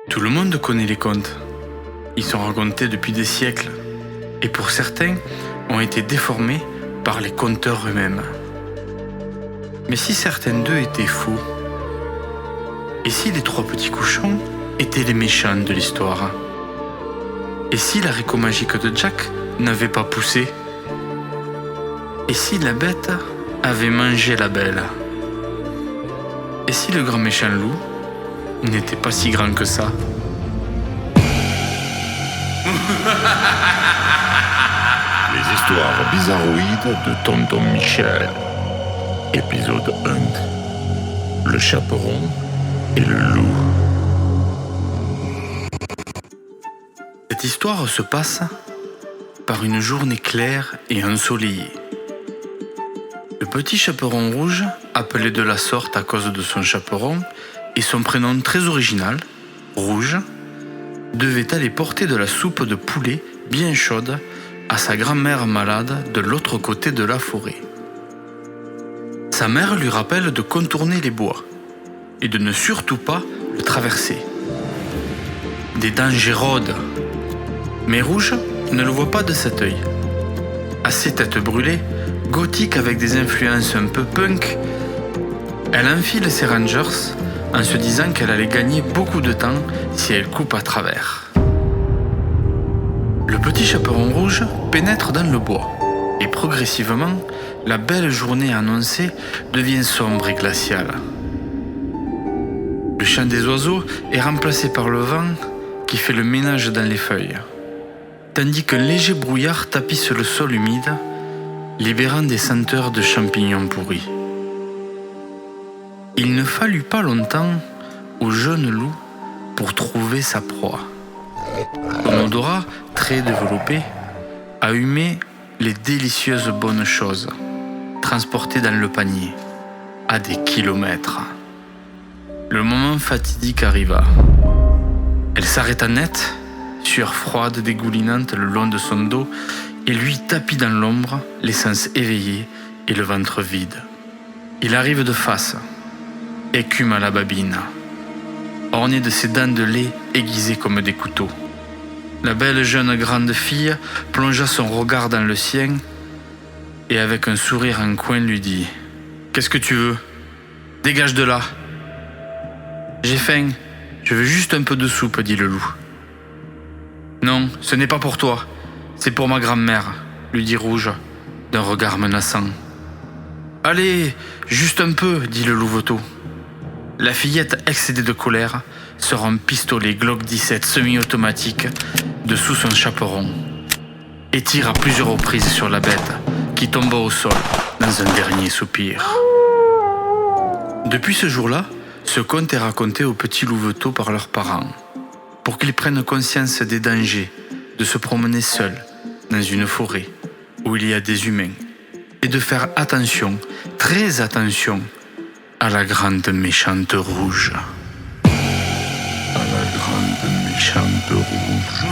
Tout le monde connaît les contes. Ils sont racontés depuis des siècles et pour certains ont été déformés par les conteurs eux-mêmes. Mais si certains d'eux étaient faux? Et si les trois petits cochons étaient les méchants de l'histoire? Et si l'haricot magique de Jack n'avait pas poussé? Et si la bête avait mangé la belle? Et si le grand méchant loup n'était pas si grand que ça? Les histoires bizarroïdes de Tonton Michel. Épisode 1. Le chaperon et le loup. Cette histoire se passe par une journée claire et ensoleillée. Le petit chaperon rouge, appelé de la sorte à cause de son chaperon et son prénom très original, Rouge, devait aller porter de la soupe de poulet bien chaude à sa grand-mère malade de l'autre côté de la forêt. Sa mère lui rappelle de contourner les bois et de ne surtout pas le traverser. Des dangers rôdent, mais Rouge ne le voit pas de cet œil. Assez tête brûlée, gothique avec des influences un peu punk, elle enfile ses Rangers en se disant qu'elle allait gagner beaucoup de temps si elle coupe à travers. Le petit chaperon rouge pénètre dans le bois et progressivement, la belle journée annoncée devient sombre et glaciale. Le chant des oiseaux est remplacé par le vent qui fait le ménage dans les feuilles, tandis qu'un léger brouillard tapisse le sol humide, libérant des senteurs de champignons pourris. Il ne fallut pas longtemps au jeune loup pour trouver sa proie. Son odorat, très développé, a humé les délicieuses bonnes choses, transportées dans le panier, à des kilomètres. Le moment fatidique arriva. Elle s'arrêta net, sueur froide dégoulinante le long de son dos, et lui tapit dans l'ombre, les sens éveillés et le ventre vide. Il arrive de face, écume à la babine, orné de ses dents de lait aiguisées comme des couteaux. La belle jeune grande fille plongea son regard dans le sien et avec un sourire en coin lui dit « Qu'est-ce que tu veux? Dégage de là !»« J'ai faim, je veux juste un peu de soupe, dit le loup. »« Non, ce n'est pas pour toi, c'est pour ma grand-mère, lui dit Rouge, d'un regard menaçant. »« Allez, juste un peu, dit le louveteau. » La fillette, excédée de colère, sort un pistolet Glock 17 semi-automatique de sous son chaperon et tire à plusieurs reprises sur la bête qui tomba au sol dans un dernier soupir. Depuis ce jour-là, ce conte est raconté aux petits louveteaux par leurs parents pour qu'ils prennent conscience des dangers de se promener seul dans une forêt où il y a des humains et de faire attention, très attention, à la grande méchante rouge. À la grande méchante rouge.